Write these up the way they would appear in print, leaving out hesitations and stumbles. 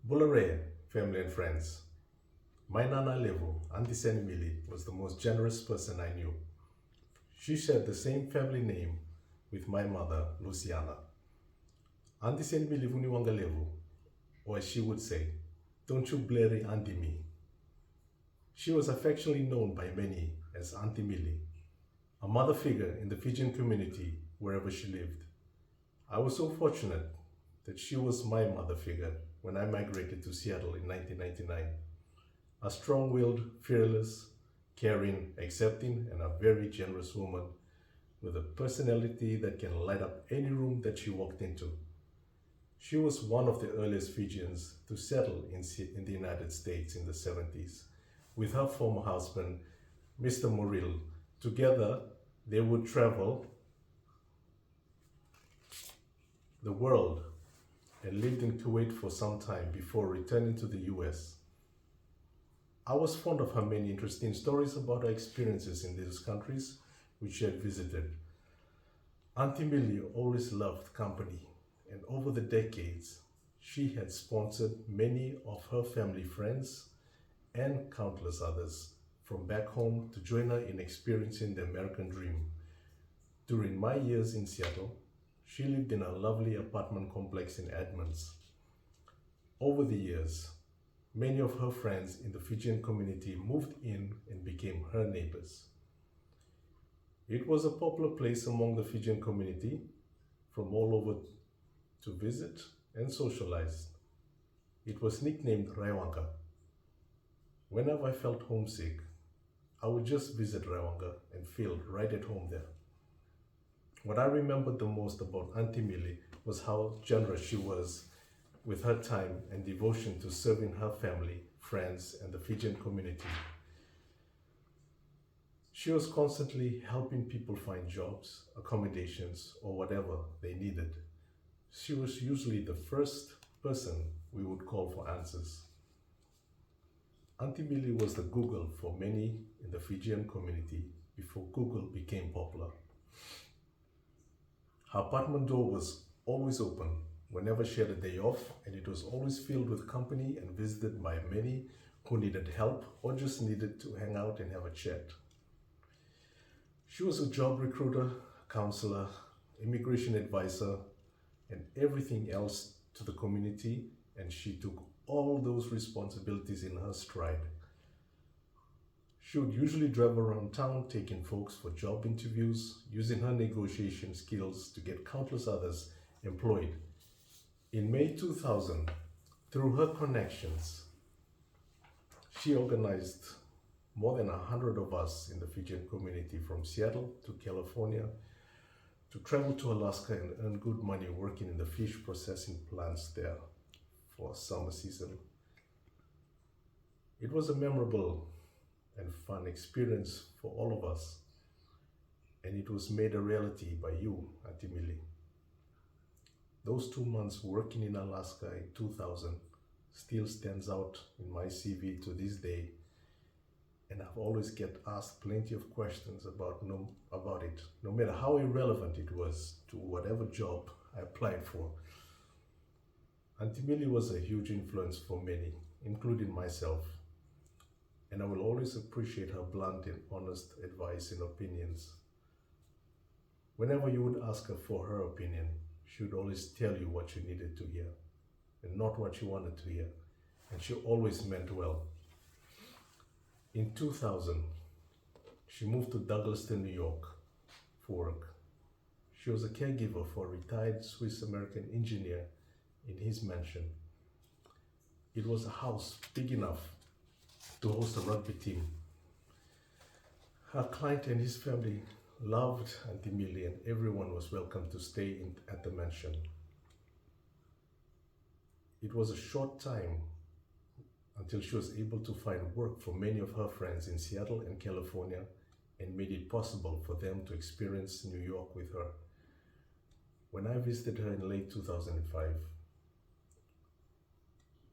Bulare, family and friends. My Nana Levo, Aunty Mili, was the most generous person I knew. She shared the same family name with my mother, Luciana. Aunty Mili Vuniwanga Levo, or as she would say, don't you blurry Auntie me. She was affectionately known by many as Aunty Mili, a mother figure in the Fijian community wherever she lived. I was so fortunate that she was my mother figure when I migrated to Seattle in 1999. A strong-willed, fearless, caring, accepting, and a very generous woman with a personality that can light up any room that she walked into. She was one of the earliest Fijians to settle in the United States in the 70s with her former husband, Mr. Moril. Together, they would travel the world and lived in Kuwait for some time before returning to the US. I was fond of her many interesting stories about her experiences in these countries which she had visited. Auntie Mili always loved company, and over the decades, she had sponsored many of her family friends and countless others from back home to join her in experiencing the American dream. During my years in Seattle, she lived in a lovely apartment complex in Edmonds. Over the years, many of her friends in the Fijian community moved in and became her neighbors. It was a popular place among the Fijian community from all over to visit and socialize. It was nicknamed Raiwanga. Whenever I felt homesick, I would just visit Raiwanga and feel right at home there. What I remembered the most about Auntie Mili was how generous she was with her time and devotion to serving her family, friends, and the Fijian community. She was constantly helping people find jobs, accommodations, or whatever they needed. She was usually the first person we would call for answers. Auntie Mili was the Google for many in the Fijian community before Google became popular. Her apartment door was always open whenever she had a day off, and it was always filled with company and visited by many who needed help or just needed to hang out and have a chat. She was a job recruiter, counselor, immigration advisor, and everything else to the community, and she took all those responsibilities in her stride. She would usually drive around town taking folks for job interviews, using her negotiation skills to get countless others employed. In May 2000, through her connections, she organized more than 100 of us in the Fijian community from Seattle to California to travel to Alaska and earn good money working in the fish processing plants there for summer season. It was a memorable and fun experience for all of us, and it was made a reality by you, Auntie Mili. Those 2 months working in Alaska in 2000 still stands out in my CV to this day, and I've always get asked plenty of questions about it, no matter how irrelevant it was to whatever job I applied for. Auntie Mili was a huge influence for many, including myself, and I will always appreciate her blunt and honest advice and opinions. Whenever you would ask her for her opinion, she would always tell you what you needed to hear and not what you wanted to hear, and she always meant well. In 2000, she moved to Douglaston, New York for work. She was a caregiver for a retired Swiss-American engineer in his mansion. It was a house big enough to host a rugby team. Her client and his family loved Auntie Mili, and everyone was welcome to stay at the mansion. It was a short time until she was able to find work for many of her friends in Seattle and California, and made it possible for them to experience New York with her. When I visited her in late 2005,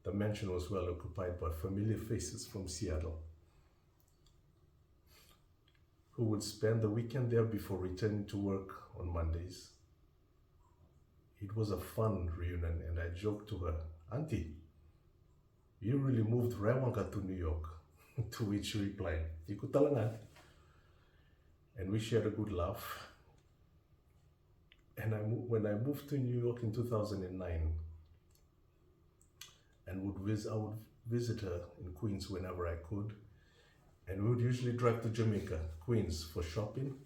the mansion was well occupied by familiar faces from Seattle who would spend the weekend there before returning to work on Mondays. It was a fun reunion, and I joked to her, "Auntie, You really moved Rewanga to New York, to which she replied, "Iku talangan." And we shared a good laugh. And when I moved to New York in 2009, and I would visit her in Queens whenever I could. And we would usually drive to Jamaica, Queens, for shopping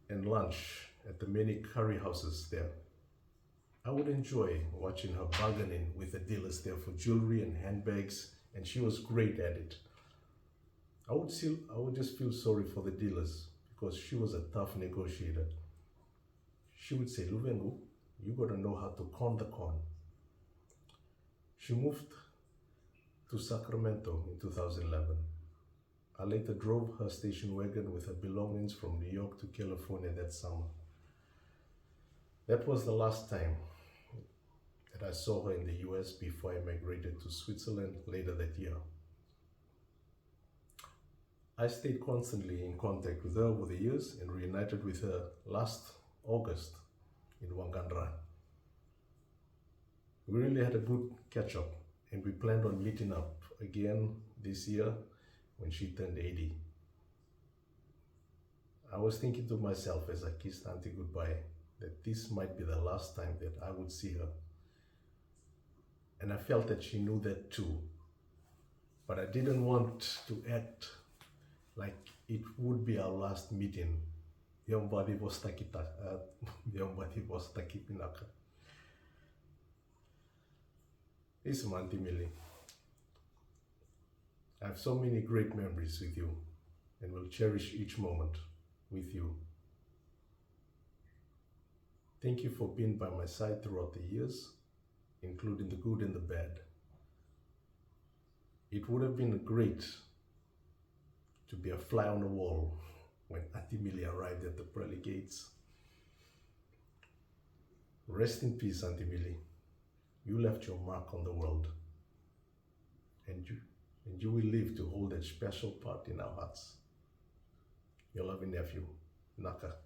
and lunch at the many curry houses there. I would enjoy watching her bargaining with the dealers there for jewelry and handbags, and she was great at it. I would just feel sorry for the dealers because she was a tough negotiator. She would say, "Luvengu, you gotta know how to con the con." She moved to Sacramento in 2011. I later drove her station wagon with her belongings from New York to California that summer. That was the last time that I saw her in the US before I migrated to Switzerland later that year. I stayed constantly in contact with her over the years and reunited with her last August in Wangandra. We really had a good catch up, and we planned on meeting up again this year when she turned 80. I was thinking to myself as I kissed Aunty goodbye that this might be the last time that I would see her. And I felt that she knew that too. But I didn't want to act like it would be our last meeting. Yombadi was takipinaka. Listen, Aunty Mili, I have so many great memories with you and will cherish each moment with you. Thank you for being by my side throughout the years, including the good and the bad. It would have been great to be a fly on the wall when Aunty Mili arrived at the pearly gates. Rest in peace, Aunty Mili. You left your mark on the world, and you will live to hold a special part in our hearts. Your loving nephew, Naka.